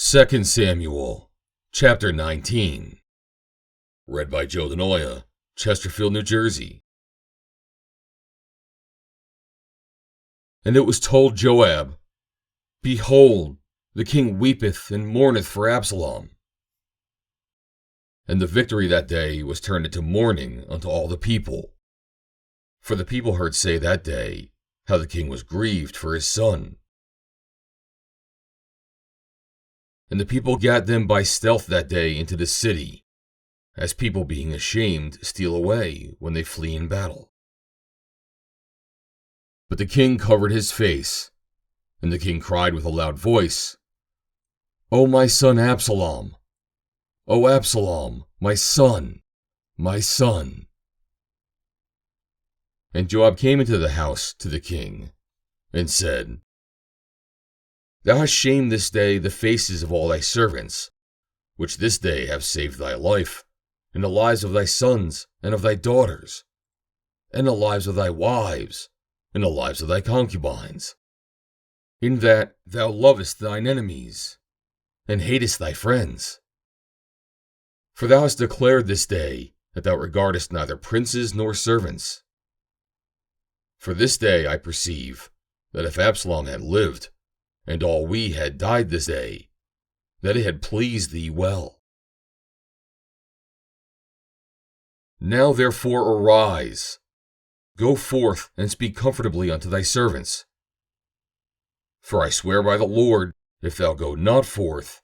2 Samuel, chapter 19. Read by Joe DeNoia, Chesterfield, New Jersey. And it was told Joab, Behold, the king weepeth and mourneth for Absalom. And the victory that day was turned into mourning unto all the people. For the people heard say that day how the king was grieved for his son. And the people gat them by stealth that day into the city, as people being ashamed steal away when they flee in battle. But the king covered his face, and the king cried with a loud voice, O my son Absalom! O Absalom, my son, my son! And Joab came into the house to the king, and said, Thou hast shamed this day the faces of all thy servants, which this day have saved thy life, and the lives of thy sons and of thy daughters, and the lives of thy wives, and the lives of thy concubines, in that thou lovest thine enemies, and hatest thy friends. For thou hast declared this day that thou regardest neither princes nor servants. For this day I perceive that if Absalom had lived, and all we had died this day, that it had pleased thee well. Now therefore arise, go forth and speak comfortably unto thy servants. For I swear by the Lord, if thou go not forth,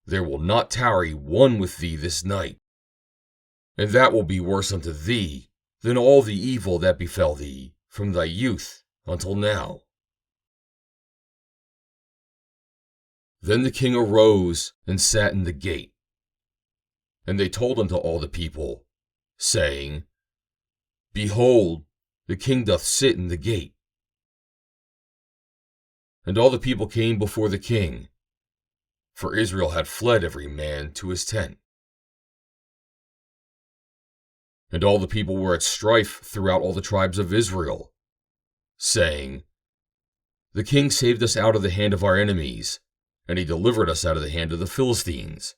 there will not tarry one with thee this night, and that will be worse unto thee than all the evil that befell thee from thy youth until now. Then the king arose and sat in the gate. And they told unto all the people, saying, Behold, the king doth sit in the gate. And all the people came before the king, for Israel had fled every man to his tent. And all the people were at strife throughout all the tribes of Israel, saying, The king saved us out of the hand of our enemies, and he delivered us out of the hand of the Philistines.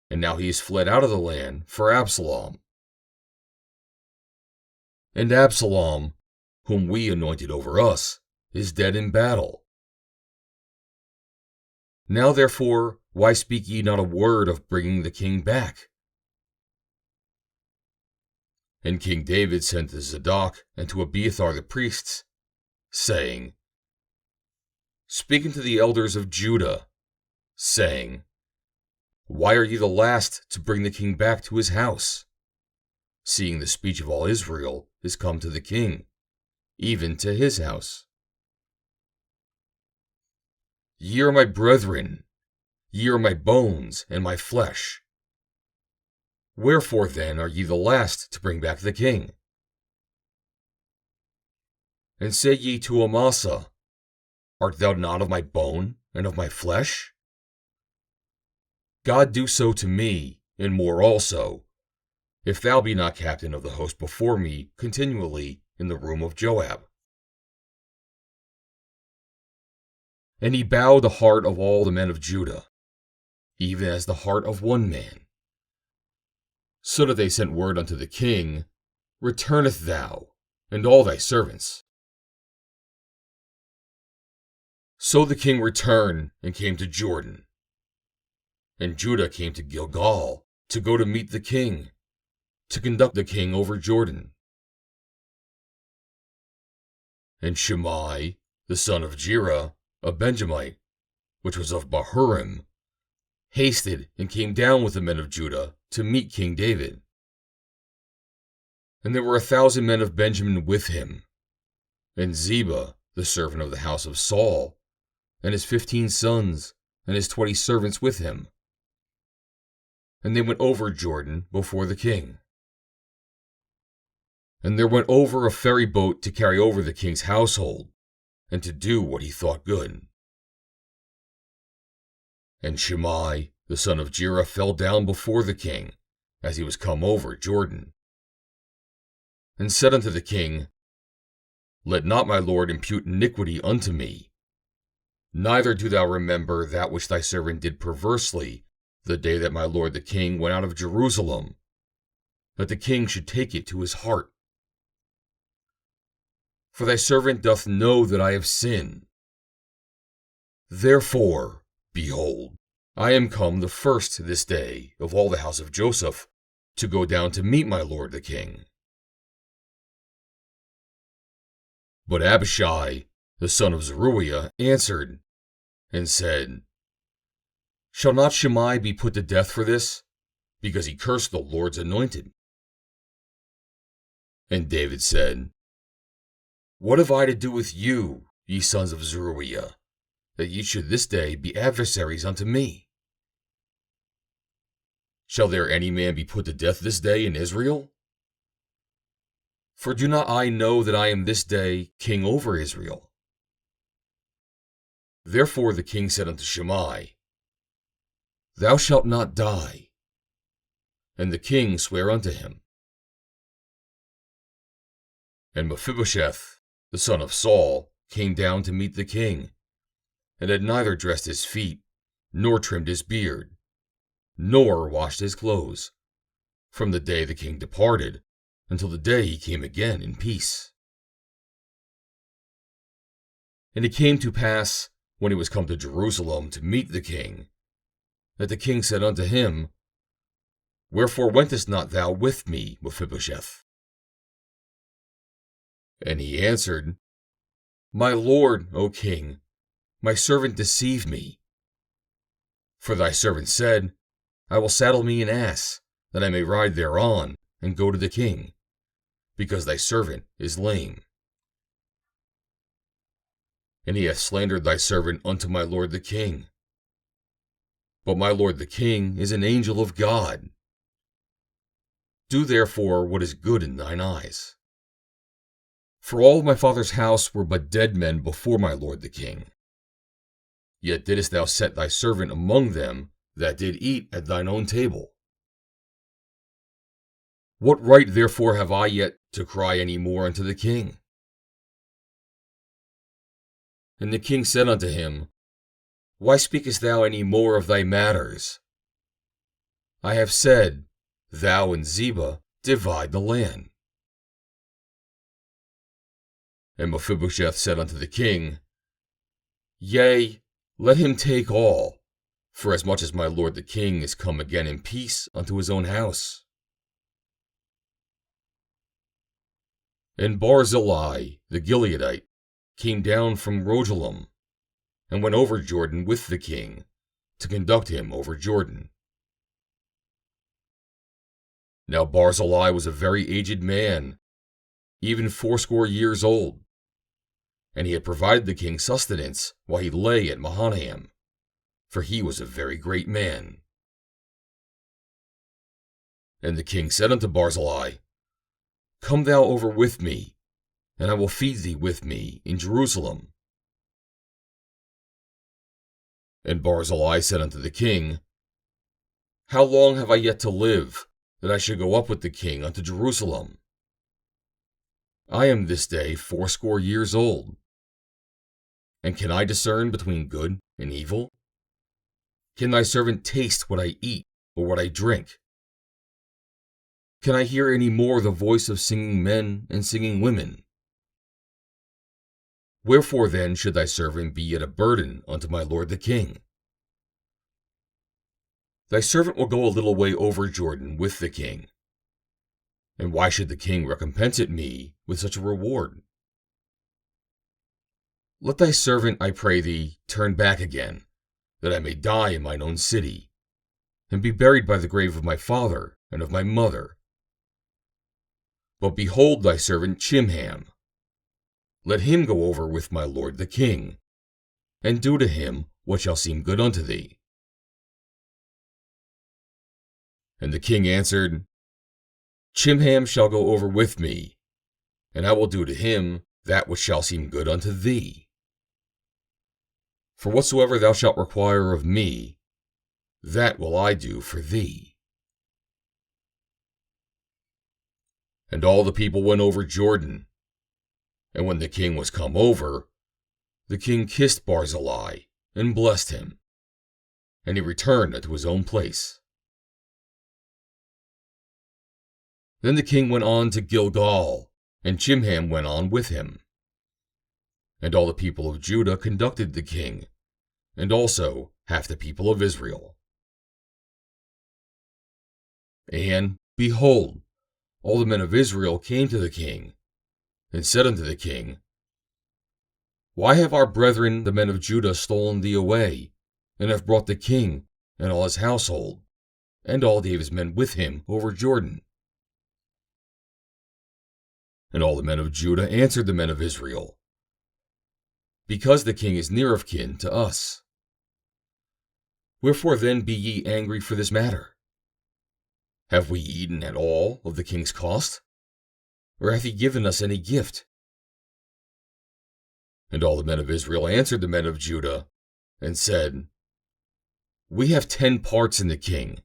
And now he is fled out of the land for Absalom. And Absalom, whom we anointed over us, is dead in battle. Now therefore, why speak ye not a word of bringing the king back? And King David sent to Zadok and to Abiathar the priests, saying, Speak unto the elders of Judah, saying, Why are ye the last to bring the king back to his house, seeing the speech of all Israel is come to the king, even to his house? Ye are my brethren, ye are my bones and my flesh. Wherefore then are ye the last to bring back the king? And say ye to Amasa, Art thou not of my bone and of my flesh? God do so to me, and more also, if thou be not captain of the host before me continually in the room of Joab. And he bowed the heart of all the men of Judah, even as the heart of one man, so that they sent word unto the king, Returneth thou, and all thy servants. So the king returned and came to Jordan. And Judah came to Gilgal to go to meet the king, to conduct the king over Jordan. And Shimei, the son of Gera, a Benjamite, which was of Bahurim, hasted and came down with the men of Judah to meet King David. And there were 1,000 men of Benjamin with him, and Ziba, the servant of the house of Saul, and his 15 sons, and his 20 servants with him. And they went over Jordan before the king. And there went over a ferry boat to carry over the king's household, and to do what he thought good. And Shimei, the son of Gera, fell down before the king, as he was come over Jordan, and said unto the king, Let not my lord impute iniquity unto me. Neither do thou remember that which thy servant did perversely the day that my lord the king went out of Jerusalem, that the king should take it to his heart. For thy servant doth know that I have sinned. Therefore, behold, I am come the first this day of all the house of Joseph to go down to meet my lord the king. But Abishai, the son of Zeruiah, answered and said, Shall not Shimei be put to death for this, because he cursed the Lord's anointed? And David said, What have I to do with you, ye sons of Zeruiah, that ye should this day be adversaries unto me? Shall there any man be put to death this day in Israel? For do not I know that I am this day king over Israel? Therefore the king said unto Shimei, Thou shalt not die. And the king sware unto him. And Mephibosheth, the son of Saul, came down to meet the king, and had neither dressed his feet, nor trimmed his beard, nor washed his clothes, from the day the king departed, until the day he came again in peace. And it came to pass, when he was come to Jerusalem to meet the king, that the king said unto him, Wherefore wentest not thou with me, Mephibosheth? And he answered, My lord, O king, my servant deceived me. For thy servant said, I will saddle me an ass, that I may ride thereon, and go to the king, because thy servant is lame. And he hath slandered thy servant unto my lord the king. But my lord the king is an angel of God. Do therefore what is good in thine eyes. For all of my father's house were but dead men before my lord the king. Yet didst thou set thy servant among them that did eat at thine own table. What right therefore have I yet to cry any more unto the king? And the king said unto him, Why speakest thou any more of thy matters? I have said, Thou and Ziba divide the land. And Mephibosheth said unto the king, Yea, let him take all, for as much as my lord the king is come again in peace unto his own house. And Barzillai the Gileadite came down from Rogelim, and went over Jordan with the king, to conduct him over Jordan. Now Barzillai was a very aged man, even 80 years old, and he had provided the king sustenance while he lay at Mahanaim, for he was a very great man. And the king said unto Barzillai, Come thou over with me, and I will feed thee with me in Jerusalem. And Barzillai said unto the king, How long have I yet to live, that I should go up with the king unto Jerusalem? I am this day 80 years old. And can I discern between good and evil? Can thy servant taste what I eat or what I drink? Can I hear any more the voice of singing men and singing women? Wherefore then should thy servant be yet a burden unto my lord the king? Thy servant will go a little way over Jordan with the king. And why should the king recompense it me with such a reward? Let thy servant, I pray thee, turn back again, that I may die in mine own city, and be buried by the grave of my father and of my mother. But behold thy servant Chimham. Let him go over with my lord the king, and do to him what shall seem good unto thee. And the king answered, Chimham shall go over with me, and I will do to him that which shall seem good unto thee. For whatsoever thou shalt require of me, that will I do for thee. And all the people went over Jordan. And when the king was come over, the king kissed Barzillai and blessed him, and he returned unto his own place. Then the king went on to Gilgal, and Chimham went on with him. And all the people of Judah conducted the king, and also half the people of Israel. And, behold, all the men of Israel came to the king, and said unto the king, Why have our brethren the men of Judah stolen thee away, and have brought the king and all his household, and all David's men with him over Jordan? And all the men of Judah answered the men of Israel, Because the king is near of kin to us. Wherefore then be ye angry for this matter? Have we eaten at all of the king's cost? Or hath he given us any gift? And all the men of Israel answered the men of Judah, and said, We have 10 parts in the king,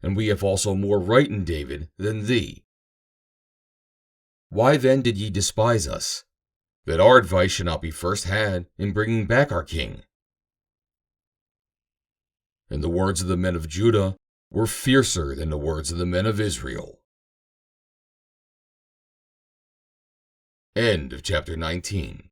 and we have also more right in David than thee. Why then did ye despise us, that our advice should not be first had in bringing back our king? And the words of the men of Judah were fiercer than the words of the men of Israel. End of chapter 19.